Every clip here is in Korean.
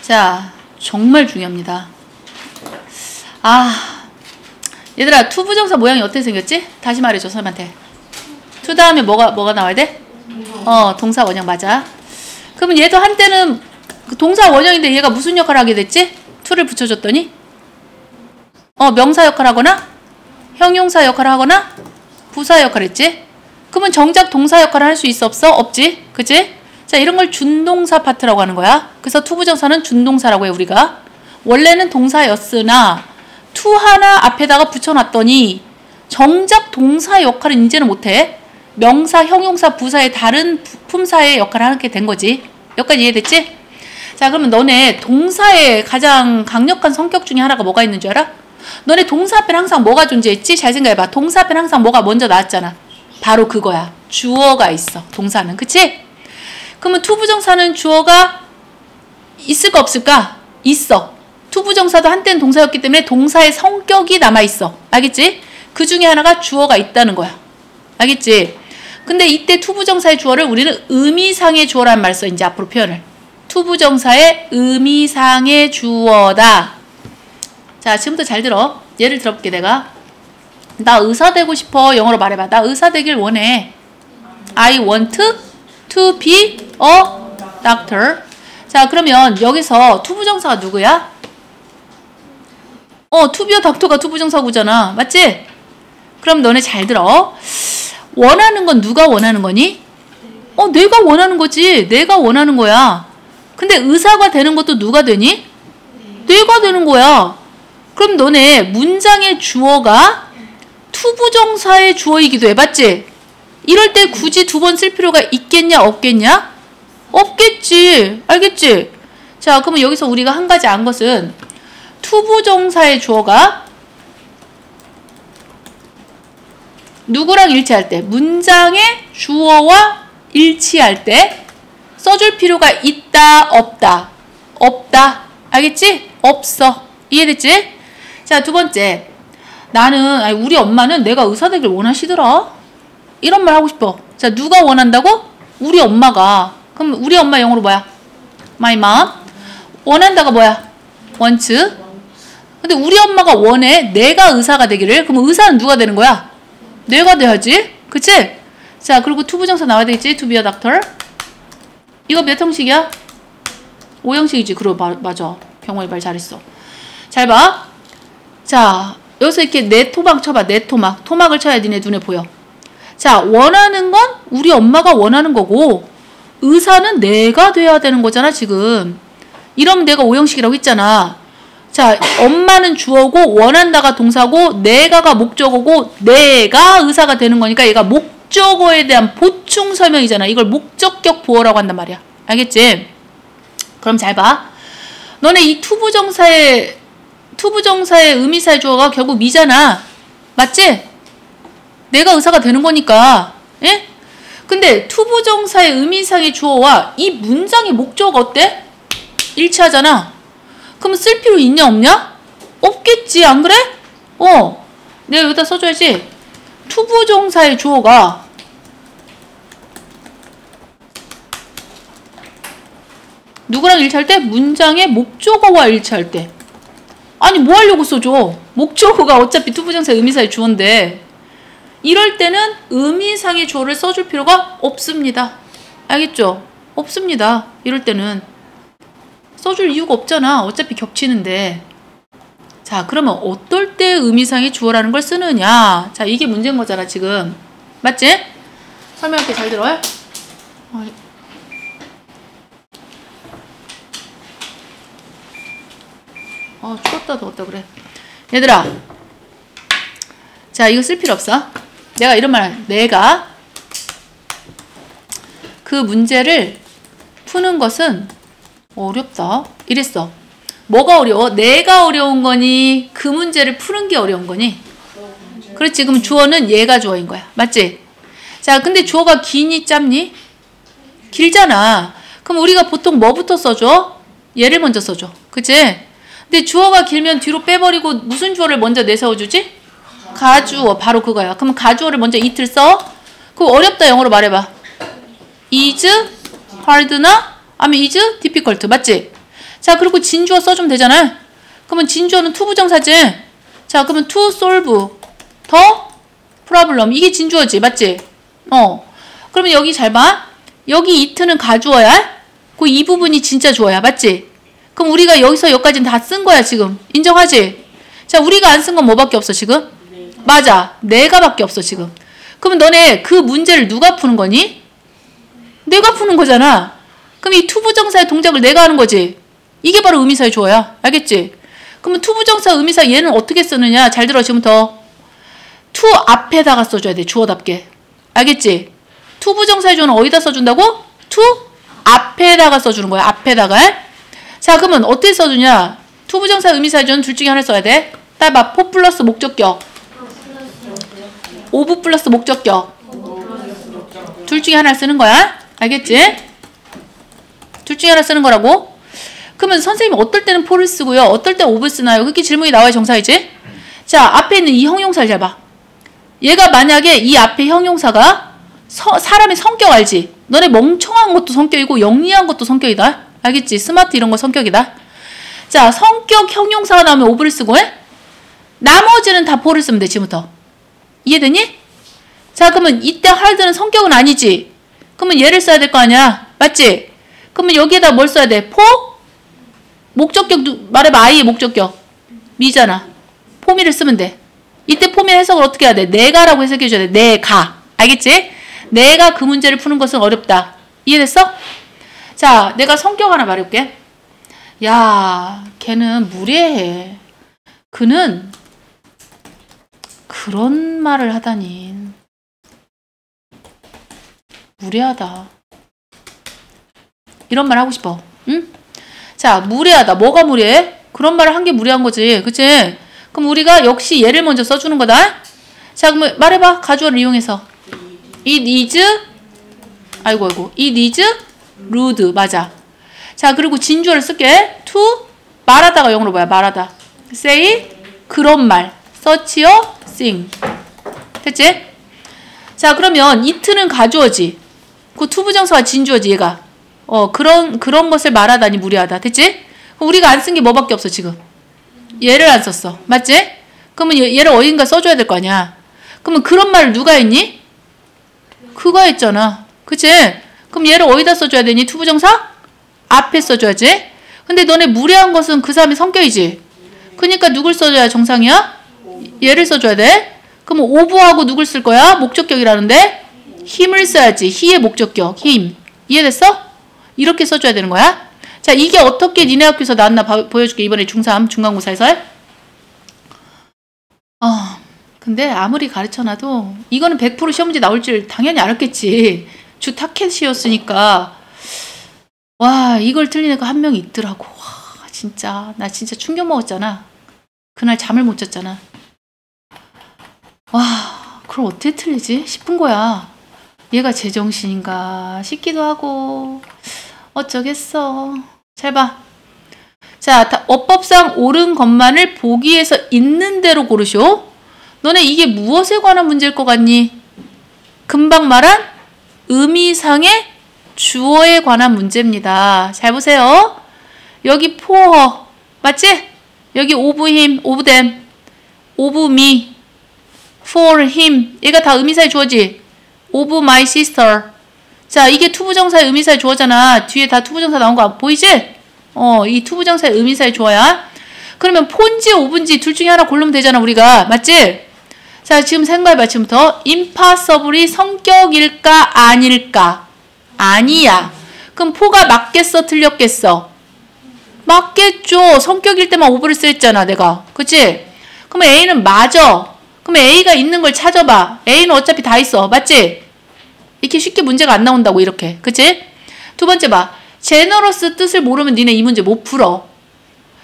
자, 정말 중요합니다. 얘들아, 투 부정사 모양이 어떻게 생겼지? 다시 말해줘, 선생님한테. 투 다음에 뭐가 나와야 돼? 동사 원형 맞아. 그러면 얘도 한때는 동사 원형인데 얘가 무슨 역할을 하게 됐지? 투를 붙여줬더니 명사 역할을 하거나 형용사 역할을 하거나 부사 역할을 했지? 그러면 정작 동사 역할을 할 수 있어 없어? 없지? 그치? 자, 이런 걸 준동사 파트라고 하는 거야. 그래서 투 부정사는 준동사라고 해 우리가. 원래는 동사였으나 투 하나 앞에다가 붙여놨더니 정작 동사 역할은 이제는 못해. 명사, 형용사, 부사의 다른 품사의 역할을 하게 된 거지. 여기까지 이해됐지? 자, 그러면 너네 동사의 가장 강력한 성격 중에 하나가 뭐가 있는 줄 알아? 너네 동사 앞에는 항상 뭐가 존재했지? 잘 생각해봐. 동사 앞에는 항상 뭐가 먼저 나왔잖아. 바로 그거야. 주어가 있어. 동사는. 그치? 그러면 투부정사는 주어가 있을까 없을까? 있어. 투부정사도 한때는 동사였기 때문에 동사의 성격이 남아있어. 알겠지? 그 중에 하나가 주어가 있다는 거야. 알겠지? 근데 이때 투부정사의 주어를 우리는 의미상의 주어라는 말 써. 이제 앞으로 표현을. 투부정사의 의미상의 주어다. 자, 지금부터 잘 들어. 예를 들어볼게 내가. 나 의사 되고 싶어. 영어로 말해봐. 나 의사 되길 원해. I want to be a doctor. 자, 그러면 여기서 투부정사가 누구야? to be a doctor가 투부정사구잖아. 맞지? 그럼 너네 잘 들어. 원하는 건 누가 원하는 거니? 내가 원하는 거지. 내가 원하는 거야. 근데 의사가 되는 것도 누가 되니? 내가 되는 거야. 그럼 너네 문장의 주어가 투부정사의 주어이기도 해. 맞지? 이럴 때 굳이 두 번 쓸 필요가 있겠냐 없겠냐? 없겠지. 알겠지? 자, 그러면 여기서 우리가 한 가지 안 것은 투부정사의 주어가 누구랑 일치할 때, 문장의 주어와 일치할 때 써줄 필요가 있다 없다? 없다. 알겠지? 없어. 이해됐지? 자, 두 번째. 우리 엄마는 내가 의사 되길 원하시더라. 이런 말 하고 싶어. 자, 누가 원한다고? 우리 엄마가. 그럼 우리 엄마 영어로 뭐야? My mom. 원한다가 뭐야? wants. 근데 우리 엄마가 원해. 내가 의사가 되기를. 그럼 의사는 누가 되는 거야? 내가 돼야지. 그치? 자, 그리고 투부정사 나와야 되겠지? To be a doctor. 이거 몇 형식이야? 5형식이지. 맞아. 경원이 말 잘했어. 잘 봐. 자, 여기서 이렇게 내 토막 쳐봐. 내 토막. 토막을 쳐야 니네 눈에 보여. 자, 원하는 건 우리 엄마가 원하는 거고 의사는 내가 돼야 되는 거잖아 지금. 이러면 내가 5형식이라고 했잖아. 자, 엄마는 주어고 원한다가 동사고 내가가 목적어고 내가 의사가 되는 거니까 얘가 목적어에 대한 보충 설명이잖아. 이걸 목적격 보어라고 한단 말이야. 알겠지? 그럼 잘 봐. 너네 이 투부정사의 의미사의 주어가 결국 미잖아. 맞지? 내가 의사가 되는 거니까. 예? 근데 투부정사의 의미상의 주어와 이 문장의 목적어 어때? 일치하잖아. 그럼 쓸 필요 있냐 없냐? 없겠지. 안 그래? 내가 여기다 써줘야지. 투부정사의 주어가 누구랑 일치할 때? 문장의 목적어와 일치할 때. 아니 뭐 하려고 써줘? 목적어가 어차피 투부정사의 의미사의 주어인데 이럴 때는 의미상의 주어를 써줄 필요가 없습니다. 알겠죠? 없습니다. 이럴 때는 써줄 이유가 없잖아. 어차피 겹치는데. 자, 그러면 어떨 때 의미상의 주어라는 걸 쓰느냐? 자, 이게 문제인 거잖아 지금. 맞지? 설명할게. 잘 들어요? 추웠다 더웠다 그래. 얘들아, 자, 이거 쓸 필요 없어. 내가 이런 말, 내가 그 문제를 푸는 것은 어렵다 이랬어. 뭐가 어려워? 내가 어려운 거니? 그 문제를 푸는 게 어려운 거니? 그렇지. 그럼 주어는 얘가 주어인 거야. 맞지? 자, 근데 주어가 기니 짧니? 길잖아. 그럼 우리가 보통 뭐부터 써줘? 얘를 먼저 써줘. 그치? 근데 주어가 길면 뒤로 빼버리고 무슨 주어를 먼저 내세워주지? 가주어. 바로 그거야. 그럼 가주어를 먼저 it을 써. 그거 어렵다 영어로 말해봐. is hard나 아니면 is difficult. 맞지? 자, 그리고 진주어 써주면 되잖아. 그러면 진주어는 to 부정사지. 자, 그러면 to solve the problem. 이게 진주어지. 맞지? 그러면 여기 잘 봐. 여기 it는 가주어야. 그 이 부분이 진짜 주어야. 맞지? 그럼 우리가 여기서 여기까지는 다 쓴 거야, 지금. 인정하지? 자, 우리가 안 쓴 건 뭐밖에 없어, 지금? 맞아. 내가 밖에 없어, 지금. 그러면 너네 그 문제를 누가 푸는 거니? 내가 푸는 거잖아. 그럼 이 투부정사의 동작을 내가 하는 거지. 이게 바로 의미사의 주어야. 알겠지? 그러면 투부정사, 의미사 얘는 어떻게 쓰느냐? 잘 들어, 지금부터. 투 앞에다가 써줘야 돼, 주어답게. 알겠지? 투부정사의 주어는 어디다 써준다고? 투 앞에다가 써주는 거야, 앞에다가. 자, 그러면 어떻게 써주냐? 투부정사, 의미사의 주어는 둘 중에 하나를 써야 돼. 따봐, 포 플러스 목적격. 오브 플러스 목적격. 둘 중에 하나를 쓰는 거야. 알겠지? 둘 중에 하나 쓰는 거라고. 그러면 선생님이 어떨 때는 포를 쓰고요. 어떨 때 오브를 쓰나요? 그렇게 질문이 나와야 정사이지? 자, 앞에 있는 이 형용사를 잘 봐. 얘가 만약에 이 앞에 형용사가 사람의 성격 알지? 너네 멍청한 것도 성격이고 영리한 것도 성격이다. 알겠지? 스마트 이런 거 성격이다. 자, 성격 형용사가 나오면 오브를 쓰고 해? 나머지는 다 포를 쓰면 돼, 지금부터. 이해되니? 자, 그러면 이때 하드는 성격은 아니지? 그러면 얘를 써야 될 거 아니야? 맞지? 그러면 여기에다 뭘 써야 돼? 포? 목적격 말해봐. I의 목적격. 미잖아. 포미를 쓰면 돼. 이때 포미 해석을 어떻게 해야 돼? 내가라고 해석해줘야 돼. 내가. 알겠지? 내가 그 문제를 푸는 것은 어렵다. 이해됐어? 자, 내가 성격 하나 말해볼게. 야, 걔는 무례해. 그는 그런 말을 하다니. 무례하다. 이런 말 하고 싶어. 응? 자, 무례하다. 뭐가 무례해? 그런 말을 한 게 무례한 거지. 그치? 그럼 우리가 역시 얘를 먼저 써주는 거다. 자, 그럼 말해봐. 가주어를 이용해서. It is, 아이고. It is rude. 맞아. 자, 그리고 진주어를 쓸게. to, 말하다가 영어로 뭐야? 말하다. say, 그런 말. such a thing. 됐지? 자, 그러면 it는 가주어지. 그 투부정사와 진주어지, 얘가. 그런 것을 말하다니 무례하다. 됐지? 그럼 우리가 안 쓴 게 뭐밖에 없어, 지금. 얘를 안 썼어. 맞지? 그러면 얘를 어딘가 써줘야 될 거 아니야. 그러면 그런 말을 누가 했니? 그가 했잖아. 그치? 그럼 얘를 어디다 써줘야 되니? 투부정사? 앞에 써줘야지. 근데 너네 무례한 것은 그 사람의 성격이지. 그러니까 누굴 써줘야 정상이야? 얘를 써줘야 돼. 그럼 오브하고 누굴 쓸 거야? 목적격이라는데? 힘을 써야지. he의 목적격. 힘. 이해됐어? 이렇게 써줘야 되는 거야. 자, 이게 어떻게 니네 학교에서 나왔나 보여줄게. 이번에 중3 중간고사에서. 근데 아무리 가르쳐놔도 이거는 100% 시험 문제 나올 줄 당연히 알았겠지. 주 타켓이었으니까. 와, 이걸 틀린 애가 한 명이 있더라고. 와, 진짜 나 진짜 충격 먹었잖아. 그날 잠을 못 잤잖아. 와, 그럼 어떻게 틀리지 싶은 거야. 얘가 제정신인가 싶기도 하고 어쩌겠어. 잘 봐. 자, 어법상 옳은 것만을 보기에서 있는 대로 고르쇼. 너네 이게 무엇에 관한 문제일 것 같니? 금방 말한 의미상의 주어에 관한 문제입니다. 잘 보세요. 여기 for 맞지? 여기 of him, of them, of me, for him. 얘가 다 의미사의 주어지. of my sister. 자, 이게 투부정사의 의미사의 주어잖아. 뒤에 다 투부정사 나온 거 보이지? 이 투부정사의 의미사의 주어야. 그러면 폰지 of인지 둘 중에 하나 고르면 되잖아, 우리가. 맞지? 자, 지금 생각해봐, 지금부터. impossible이 성격일까, 아닐까? 아니야. 그럼 포가 맞겠어, 틀렸겠어? 맞겠죠. 성격일 때만 of를 쓰랬잖아, 내가. 그치? 그럼 A는 맞아. 그럼 A가 있는 걸 찾아봐. A는 어차피 다 있어. 맞지? 이렇게 쉽게 문제가 안 나온다고, 이렇게. 그치? 두 번째 봐. 제너러스 뜻을 모르면 니네 이 문제 못 풀어.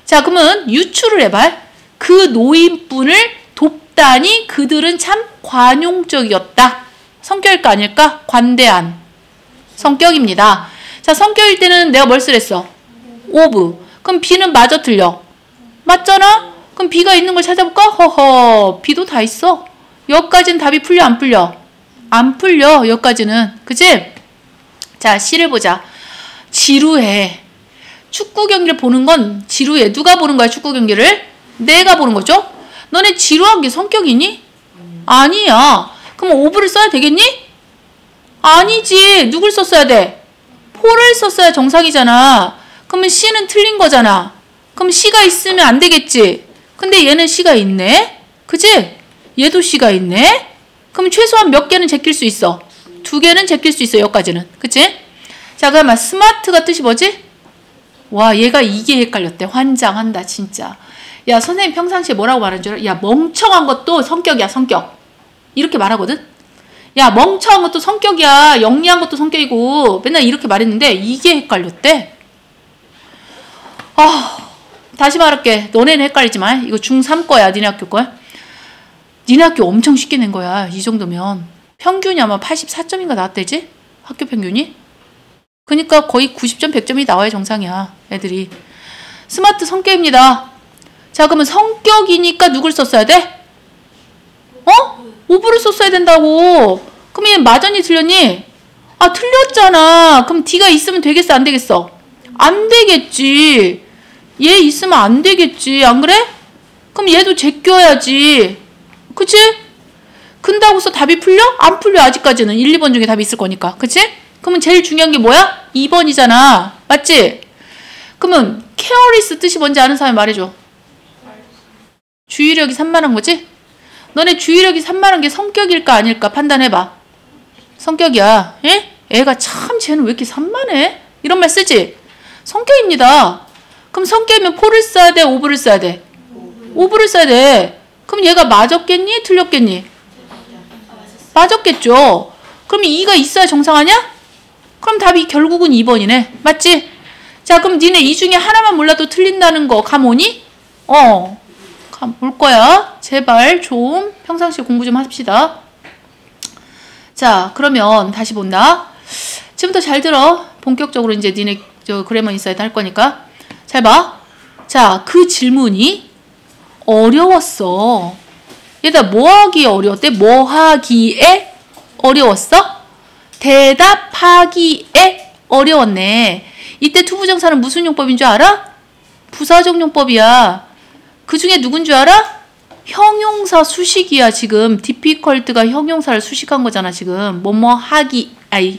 자, 그러면 유추를 해봐. 그 노인분을 돕다니 그들은 참 관용적이었다. 성격일까 아닐까? 관대한 성격입니다. 자, 성격일 때는 내가 뭘 쓰랬어? of. 그럼 B는 마저 틀려. 맞잖아? 그럼 B가 있는 걸 찾아볼까? 허허, B도 다 있어. 여기까지는 답이 풀려, 안 풀려? 안 풀려, 여기까지는. 그치? 자, C를 보자. 지루해. 축구 경기를 보는 건 지루해. 누가 보는 거야, 축구 경기를? 내가 보는 거죠? 너네 지루한 게 성격이니? 아니야. 그럼 오브를 써야 되겠니? 아니지. 누굴 썼어야 돼? 포를 썼어야 정상이잖아. 그러면 C는 틀린 거잖아. 그럼 C가 있으면 안 되겠지. 근데 얘는 C가 있네. 그치? 얘도 C가 있네. 그럼 최소한 몇 개는 제낄 수 있어? 2개는 제낄 수 있어. 여기까지는. 그치? 자, 그러면 스마트가 뜻이 뭐지? 와, 얘가 이게 헷갈렸대. 환장한다 진짜. 야, 선생님 평상시에 뭐라고 말하는 줄 알아? 야, 멍청한 것도 성격이야, 성격. 이렇게 말하거든? 야, 멍청한 것도 성격이야. 영리한 것도 성격이고. 맨날 이렇게 말했는데 이게 헷갈렸대. 다시 말할게. 너네는 헷갈리지 마. 이거 중3 거야. 니네 학교 거야. 니네 학교 엄청 쉽게 낸 거야. 이 정도면. 평균이 아마 84점인가 나왔대지? 학교 평균이? 그러니까 거의 90점, 100점이 나와야 정상이야. 애들이. 스마트 성격입니다. 자, 그러면 성격이니까 누굴 썼어야 돼? 오브를 썼어야 된다고. 그럼 얘 맞았니, 틀렸니? 아, 틀렸잖아. 그럼 D가 있으면 되겠어, 안 되겠어? 안 되겠지. 얘 있으면 안 되겠지. 안 그래? 그럼 얘도 제껴야지. 그치? 근다고서 답이 풀려? 안 풀려, 아직까지는. 1, 2번 중에 답이 있을 거니까. 그치? 그러면 제일 중요한 게 뭐야? 2번이잖아. 맞지? 그러면 케어리스 뜻이 뭔지 아는 사람이 말해줘. 주의력이 산만한 거지? 너네 주의력이 산만한 게 성격일까 아닐까 판단해봐. 성격이야. 예? 애가 참 쟤는 왜 이렇게 산만해? 이런 말 쓰지? 성격입니다. 그럼 성격이면 포를 써야 돼? 오브를 써야 돼? 오브를 써야 돼. 그럼 얘가 맞았겠니? 틀렸겠니? 맞았겠죠. 그럼 2가 있어야 정상 아니야? 그럼 답이 결국은 2번이네. 맞지? 자, 그럼 니네 이 중에 하나만 몰라도 틀린다는 거 감 오니? 감 올 거야. 제발 좀 평상시에 공부 좀 합시다. 자, 그러면 다시 본다. 지금부터 잘 들어. 본격적으로 이제 니네 저 그래머 인사이트 할 거니까. 잘 봐. 자, 그 질문이 어려웠어. 얘들아, 뭐 하기에 어려웠대? 뭐 하기에 어려웠어? 대답하기에 어려웠네. 이때 투부정사는 무슨 용법인 줄 알아? 부사적 용법이야. 그 중에 누군 줄 알아? 형용사 수식이야. 지금 difficult가 형용사를 수식한 거잖아. 지금 뭐뭐 하기,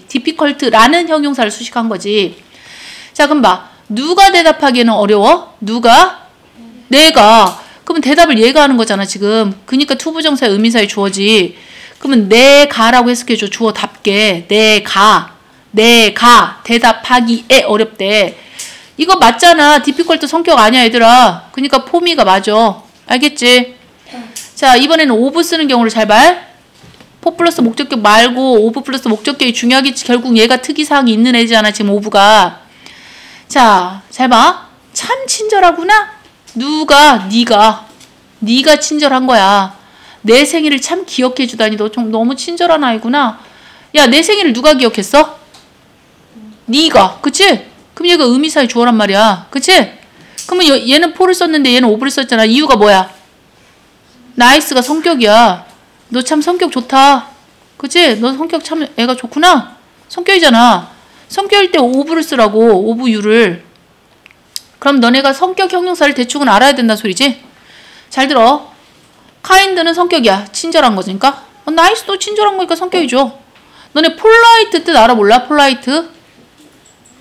difficult라는 형용사를 수식한 거지. 자, 그럼 봐. 누가 대답하기에는 어려워? 누가? 내가. 그러면 대답을 얘가 하는 거잖아. 지금. 그러니까 투부정사의 의미사의 주어지. 그러면 내가라고 해석해줘. 주어답게. 내가 대답하기에 어렵대. 이거 맞잖아. difficult 성격 아니야, 얘들아. 그러니까 포미가 맞아. 알겠지? 자, 이번에는 of 쓰는 경우를 잘 봐. 포 플러스 목적격 말고 of 플러스 목적격이 중요하겠지. 결국 얘가 특이사항이 있는 애잖아. 지금 of가. 자, 잘 봐. 참 친절하구나. 누가? 네가 친절한 거야. 내 생일을 참 기억해 주다니. 너 좀 너무 친절한 아이구나. 야, 내 생일을 누가 기억했어? 네가. 그치? 그럼 얘가 의미사의 주어란 말이야. 그치? 그러면 얘는 포를 썼는데 얘는 오브를 썼잖아. 이유가 뭐야? 나이스가 성격이야. 너 참 성격 좋다. 그치? 너 성격 참 애가 좋구나. 성격이잖아. 성격일 때 오브를 쓰라고. 오브 유를. 그럼 너네가 성격 형용사를 대충은 알아야 된다는 소리지? 잘 들어. kind는 성격이야. 친절한 거니까. nice도 친절한 거니까 성격이죠. 너네 polite 뜻 알아 몰라? polite?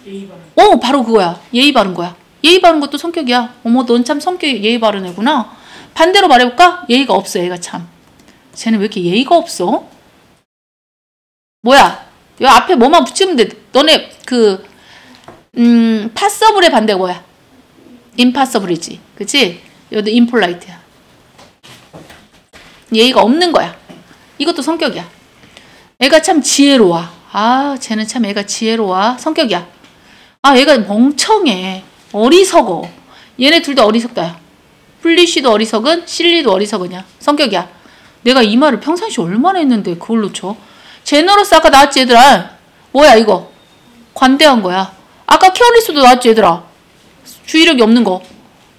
예의 바른. 바로 그거야. 예의 바른 거야. 예의 바른 것도 성격이야. 어머, 넌 참 성격이 예의 바른 애구나. 반대로 말해볼까? 예의가 없어, 얘가 참. 쟤는 왜 이렇게 예의가 없어? 뭐야? 여 앞에 뭐만 붙이면 돼. 너네 passable의 반대가 뭐야? impossible이지. 그치? 여기도 impolite야. 예의가 없는 거야. 이것도 성격이야. 애가 참 지혜로워. 아, 쟤는 참 애가 지혜로워. 성격이야. 아, 얘가 멍청해. 어리석어. 얘네 둘 다 어리석다야. 플리쉬도 어리석은, 실리도 어리석으냐. 성격이야. 내가 이 말을 평상시 얼마나 했는데 그걸로 쳐. 제너러스 아까 나왔지, 얘들아. 뭐야, 이거? 관대한 거야. 아까 케어리스도 나왔지, 얘들아. 주의력이 없는 거.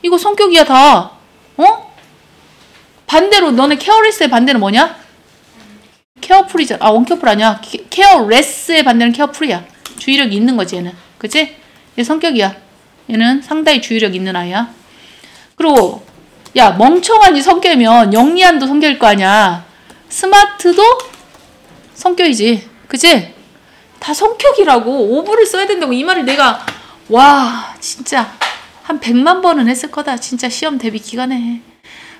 이거 성격이야, 다. 반대로 너네 케어리스의 반대는 뭐냐? 케어풀이잖아. 원케어풀 아니야. 케어레스의 반대는 케어풀이야. 주의력이 있는 거지, 얘는. 그치? 얘 성격이야. 얘는 상당히 주의력 있는 아이야. 그리고 야, 멍청한이 성격이면 영리한도 성격일 거 아니야. 스마트도 성격이지. 그치? 다 성격이라고. 오브를 써야 된다고. 이 말을 내가 와 진짜 한 100만 번은 했을 거다. 진짜 시험 대비 기간에.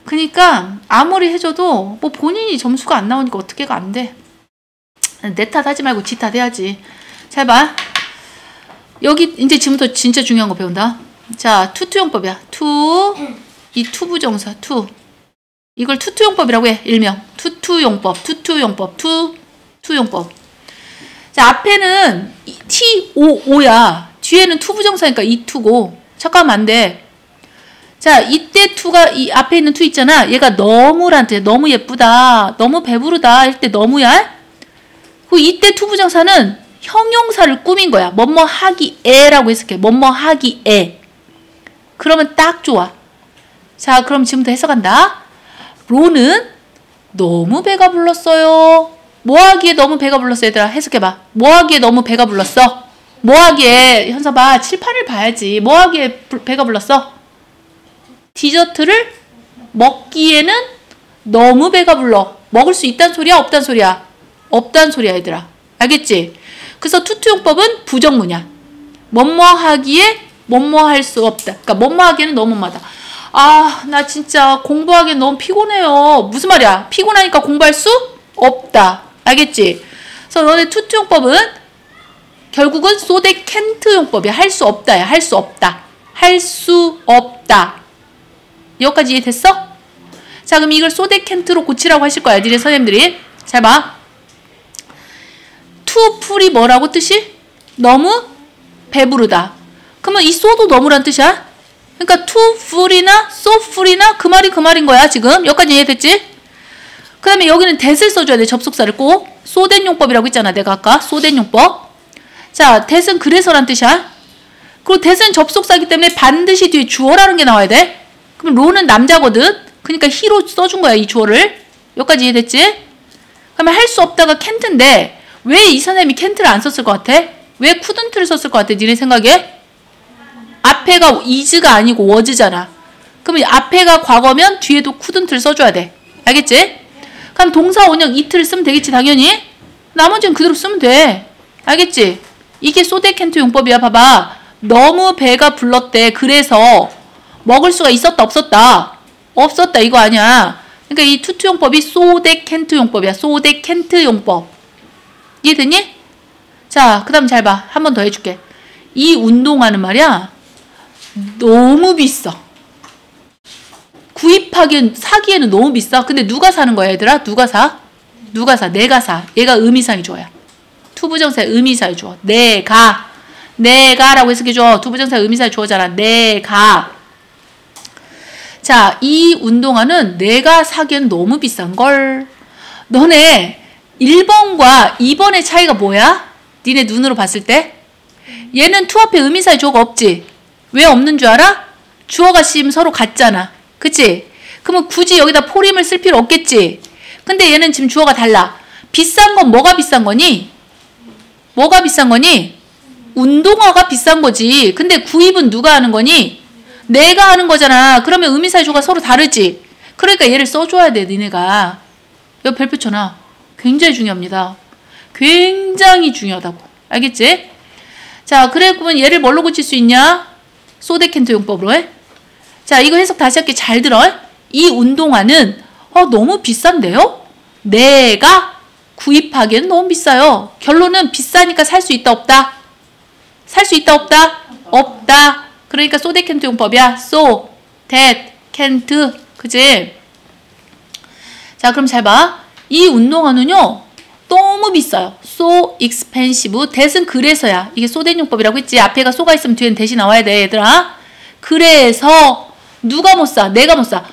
그니까 아무리 해줘도 뭐 본인이 점수가 안 나오니까 어떻게가 안 돼. 내 탓 하지 말고 지 탓 해야지. 잘 봐. 여기 이제 지금부터 진짜 중요한 거 배운다. 자, 투투용법이야. 이 투부정사 투. 이걸 투투용법이라고 해. 일명 투투용법, 투투용법. 자, 앞에는 T-O-O야. 뒤에는 투부정사니까 이 투고. 잠깐만 안 돼. 자, 이때 투가 이 앞에 있는 투 있잖아. 얘가 너무란 뜻이야. 너무 예쁘다. 너무 배부르다 할 때 너무야. 그 이때 투부정사는 형용사를 꾸민 거야. 뭐뭐 하기에라고 해석해. 뭐뭐 하기에. 그러면 딱 좋아. 자, 그럼 지금부터 해석한다. 로는 너무 배가 불렀어요. 뭐 하기에 너무 배가 불렀어, 얘들아. 해석해봐. 뭐 하기에 너무 배가 불렀어? 뭐 하기에, 현서 봐. 칠판을 봐야지. 뭐 하기에 배가 불렀어? 디저트를 먹기에는 너무 배가 불러. 먹을 수 있단 소리야? 없단 소리야? 없단 소리야, 얘들아. 알겠지? 그래서 투투용법은 부정문이야. 뭐뭐 하기에 뭐뭐 할 수 없다. 그러니까 뭐뭐 하기에는 너무 많다. 아, 나 진짜 공부하기엔 너무 피곤해요. 무슨 말이야? 피곤하니까 공부할 수 없다. 알겠지? 그래서 너네 투투용법은 결국은 소대 캔트용법이야. 할 수 없다야. 할 수 없다. 할 수 없다. 여기까지 이해됐어? 자, 그럼 이걸 소대 캔트로 고치라고 하실 거야. 니네 선생님들이. 잘 봐. 투 풀이 뭐라고 뜻이? 너무 배부르다. 그러면 이 소도 너무란 뜻이야. 그러니까 투 풀이나 소 풀이나 그 말인 거야. 지금 여기까지 이해됐지? 그 다음에 여기는 that을 써줘야 돼. 접속사를 꼭. 소댄용법이라고 했잖아. 내가 아까 소댄용법. 자, that은 그래서란 뜻이야. 그리고 that은 접속사이기 때문에 반드시 뒤에 주어라는 게 나와야 돼. 그럼 로는 남자거든. 그러니까 he로 써준 거야. 이 주어를. 여기까지 이해됐지? 그러면 할 수 없다가 can't인데 왜 이 선생님이 can't를 안 썼을 것 같아? 왜 couldn't를 썼을 것 같아? 니네 생각에? 앞에가 is가 아니고 was잖아. 그러면 앞에가 과거면 뒤에도 couldn't를 써줘야 돼. 알겠지? 그럼 동사 원형 it를 쓰면 되겠지 당연히. 나머지는 그대로 쓰면 돼. 알겠지? 이게 소대 캔트 용법이야. 봐봐. 너무 배가 불렀대. 그래서 먹을 수가 있었다 없었다? 없었다 이거 아니야. 그러니까 이 투투 용법이 소대 캔트 용법이야. 소대 캔트 용법. 이해됐니? 자, 그 다음 잘 봐. 한 번 더 해줄게. 이 운동화는 말이야. 너무 비싸. 구입하기엔, 사기에는 너무 비싸. 근데 누가 사는 거야, 얘들아? 누가 사? 누가 사? 내가 사. 얘가 의미상이 주어야. 투부정사의 의미사의 주어. 내가라고 해석해줘. 투부정사의 의미사의 주어잖아. 내가. 자, 이 운동화는 내가 사기엔 너무 비싼걸. 너네 1번과 2번의 차이가 뭐야? 니네 눈으로 봤을 때? 얘는 투 앞에 의미사의 주어가 없지? 왜 없는 줄 알아? 주어가 씌임 서로 같잖아. 그치? 그러면 굳이 여기다 포림을 쓸 필요 없겠지? 근데 얘는 지금 주어가 달라. 비싼 건 뭐가 비싼 거니? 뭐가 비싼 거니? 운동화가 비싼 거지. 근데 구입은 누가 하는 거니? 내가 하는 거잖아. 그러면 의미사의 주어가 서로 다르지? 그러니까 얘를 써줘야 돼, 니네가. 여기 별표 쳐놔. 굉장히 중요합니다. 굉장히 중요하다고. 알겠지? 자, 그래, 그러면 얘를 뭘로 고칠 수 있냐? 소데켄트 용법으로 해. 자, 이거 해석 다시 할게. 잘 들어. 이 운동화는 너무 비싼데요? 내가 구입하기엔 너무 비싸요. 결론은 비싸니까 살 수 있다 없다? 살 수 있다 없다? 없다. 그러니까 소데켄트 용법이야. so, that, can't. 그치? 자, 그럼 잘 봐. 이 운동화는요. 너무 비싸요. so expensive. that은 그래서야. 이게 소댄 용법이라고 했지. 앞에가 so가 있으면 뒤엔 that이 나와야 돼, 얘들아. 그래서 누가 못 사? 내가 못 사.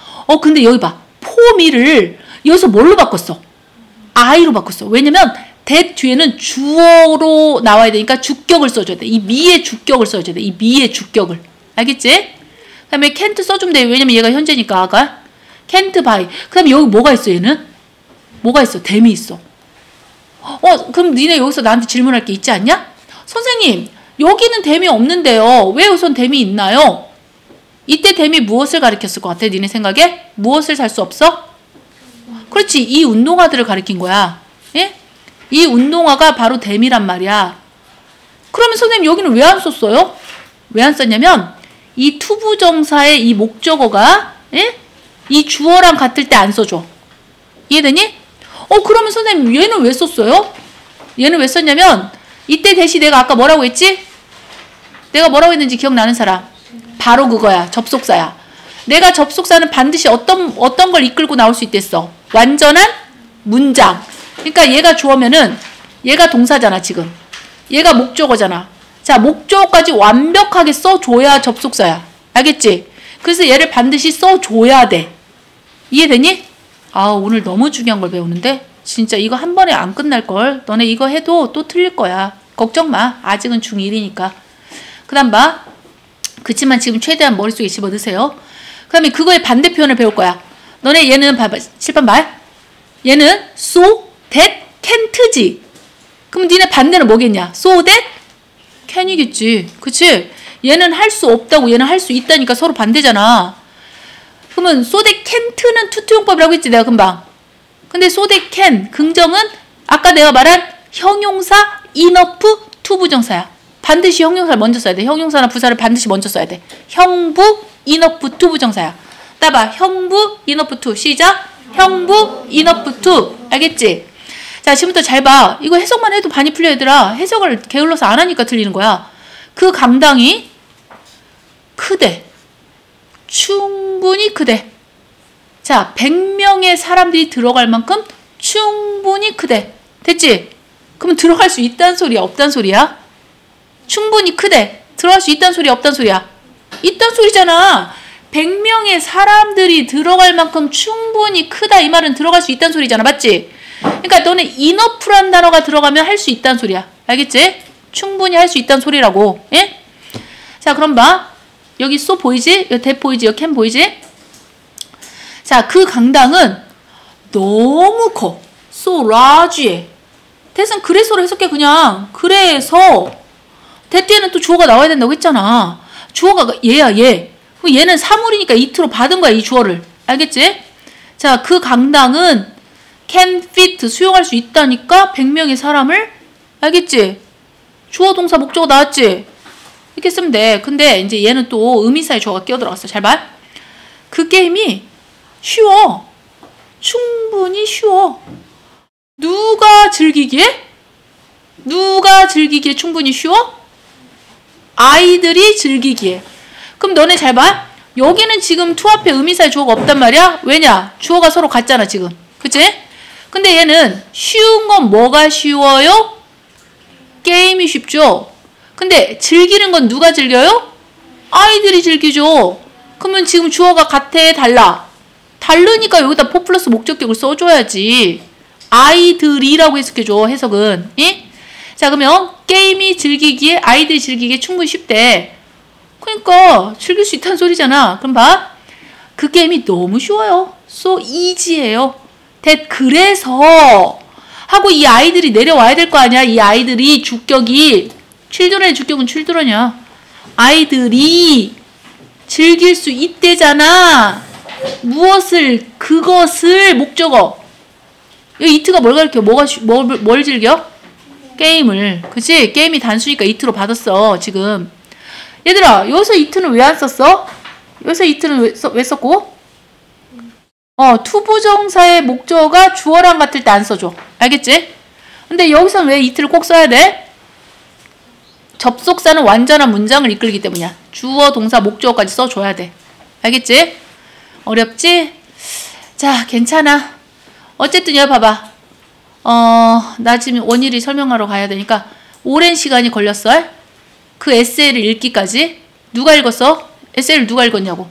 근데 여기 봐. 포미를 여기서 뭘로 바꿨어? I로 바꿨어. 왜냐면 that 뒤에는 주어로 나와야 되니까 주격을 써줘야 돼. 이 미의 주격을 써줘야 돼. 이 미의 주격을. 알겠지? 그 다음에 can't 써주면 돼. 왜냐면 얘가 현재니까. 아까 can't buy. 그 다음에 여기 뭐가 있어, 얘는? 뭐가 있어? 댐이 있어. 그럼 니네 여기서 나한테 질문할 게 있지 않냐? 선생님, 여기는 댐이 없는데요. 왜 우선 댐이 있나요? 이때 댐이 무엇을 가리켰을 것 같아? 니네 생각에? 무엇을 살 수 없어? 그렇지. 이 운동화들을 가리킨 거야. 예? 이 운동화가 바로 댐이란 말이야. 그러면 선생님 여기는 왜 안 썼어요? 왜 안 썼냐면 이 투부정사의 이 목적어가 예? 이 주어랑 같을 때 안 써줘. 이해되니? 그러면 선생님 얘는 왜 썼어요? 얘는 왜 썼냐면 이때 대시 내가 아까 뭐라고 했지? 내가 뭐라고 했는지 기억나는 사람? 바로 그거야. 접속사야. 내가 접속사는 반드시 어떤 걸 이끌고 나올 수 있댔어? 완전한 문장. 그러니까 얘가 주어면은 얘가 동사잖아 지금. 얘가 목적어잖아. 자, 목적어까지 완벽하게 써줘야 접속사야. 알겠지? 그래서 얘를 반드시 써줘야 돼. 이해되니? 아, 오늘 너무 중요한 걸 배우는데? 진짜 이거 한 번에 안 끝날걸. 너네 이거 해도 또 틀릴 거야. 걱정 마. 아직은 중1이니까. 그 다음 봐. 그치만 지금 최대한 머릿속에 집어넣으세요. 그 다음에 그거의 반대 표현을 배울 거야. 너네 얘는 봐봐. 7번 말. 얘는 so that can't지. 그럼 니네 반대는 뭐겠냐? so that can이겠지. 그치? 얘는 할 수 없다고 얘는 할 수 있다니까 서로 반대잖아. 그러면 so that can't는 투투용법이라고 했지 내가 금방. 근데 so that can 긍정은 아까 내가 말한 형용사 enough 투부정사야. 반드시 형용사를 먼저 써야 돼. 형용사나 부사를 반드시 먼저 써야 돼. 형부 enough 투부정사야. 따봐. 형부 enough to. 시작. 형부 enough to. 알겠지? 자, 지금부터 잘 봐. 이거 해석만 해도 반이 풀려 얘들아. 해석을 게을러서 안 하니까 틀리는 거야. 그 강당이 크대. 충분히 크대. 자, 100명의 사람들이 들어갈 만큼 충분히 크대. 됐지? 그럼 들어갈 수 있다는 소리야? 없다는 소리야? 충분히 크대. 들어갈 수 있다는 소리야? 없다는 소리야? 있다는 소리잖아. 100명의 사람들이 들어갈 만큼 충분히 크다. 이 말은 들어갈 수 있다는 소리잖아. 맞지? 그러니까 너네 enough란 단어가 들어가면 할 수 있다는 소리야. 알겠지? 충분히 할 수 있다는 소리라고. 예? 자, 그럼 봐. 여기 so 보이지? 여기 that 보이지? 여기 can 보이지? 자, 그 강당은 너무 커. so large해. that은 그래서로 해석해 그냥. 그래서 that 뒤에는 또 주어가 나와야 된다고 했잖아. 주어가 얘야 얘. 얘는 사물이니까 it로 받은 거야 이 주어를. 알겠지? 자, 그 강당은 can fit 수용할 수 있다니까 100명의 사람을. 알겠지? 주어 동사 목적어 나왔지? 이렇게 쓰면 돼. 근데 이제 얘는 또 의미사의 주어가 끼어들어갔어. 잘 봐. 그 게임이 쉬워. 충분히 쉬워. 누가 즐기기에? 누가 즐기기에 충분히 쉬워? 아이들이 즐기기에. 그럼 너네 잘 봐. 여기는 지금 to 앞에 의미사의 주어가 없단 말이야. 왜냐? 주어가 서로 같잖아 지금. 그치? 근데 얘는 쉬운 건 뭐가 쉬워요? 게임이 쉽죠. 근데 즐기는 건 누가 즐겨요? 아이들이 즐기죠. 그러면 지금 주어가 같아 달라? 다르니까 여기다 for 플러스 목적격을 써줘야지. 아이들이라고 해석해줘. 해석은. 예? 자, 그러면 게임이 즐기기에 아이들이 즐기기에 충분히 쉽대. 그러니까 즐길 수 있다는 소리잖아. 그럼 봐. 그 게임이 너무 쉬워요. so easy예요. that 그래서 하고 이 아이들이 내려와야 될 거 아니야. 이 아이들이 주격이 children의 주격은 children이야. 아이들이 즐길 수 있대잖아. 무엇을? 그것을 목적어. 여기 이트가 뭘 가르쳐? 뭘 즐겨? 게임을. 그치? 게임이 단수니까 이트로 받았어 지금. 얘들아 여기서 이트는 왜 안 썼어? 여기서 이트는 왜 썼고? 투부정사의 목적어가 주어랑 같을 때 안 써줘. 알겠지? 근데 여기서는 왜 이트를 꼭 써야 돼? 접속사는 완전한 문장을 이끌기 때문이야. 주어, 동사, 목적어까지 써줘야 돼. 알겠지? 어렵지? 자, 괜찮아. 어쨌든 여기 봐봐. 나 지금 원일이 설명하러 가야 되니까 오랜 시간이 걸렸어. 그 에세이를 읽기까지. 누가 읽었어? 에세이를 누가 읽었냐고.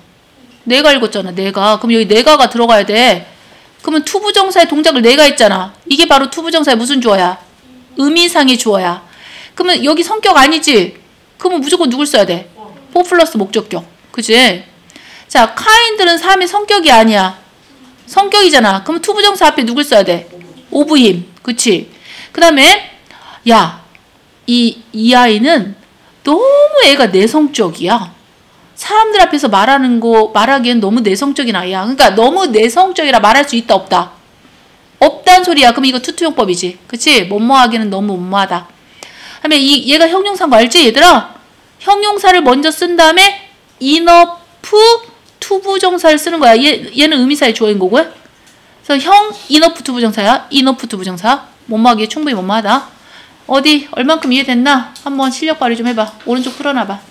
내가 읽었잖아. 내가. 그럼 여기 내가가 들어가야 돼. 그러면 투부정사의 동작을 내가 했잖아. 이게 바로 투부정사의 무슨 주어야? 의미상의 주어야. 그러면 여기 성격 아니지? 그러면 무조건 누굴 써야 돼? for 플러스 목적격. 그치? 자, kind는 사람의 성격이 아니야. 성격이잖아. 그럼 투부정사 앞에 누굴 써야 돼? of him. 그치? 그 다음에 야, 이 아이는 너무 애가 내성적이야. 사람들 앞에서 말하기엔 너무 내성적인 아이야. 그러니까 너무 내성적이라 말할 수 있다, 없다? 없단 소리야. 그럼 이거 투투용법이지. 그치? 뭐뭐하기는 너무 뭐뭐하다. 다음에 얘가 형용사인 거 알지, 얘들아? 형용사를 먼저 쓴 다음에 enough 투부정사를 쓰는 거야. 얘는 의미사의 주어인 거고요. 그래서 enough 투부정사야. enough 투부정사. 뭐뭐하기에 충분히 뭐뭐하다. 어디 얼만큼 이해됐나? 한번 실력 발휘 좀 해봐. 오른쪽 풀어놔봐.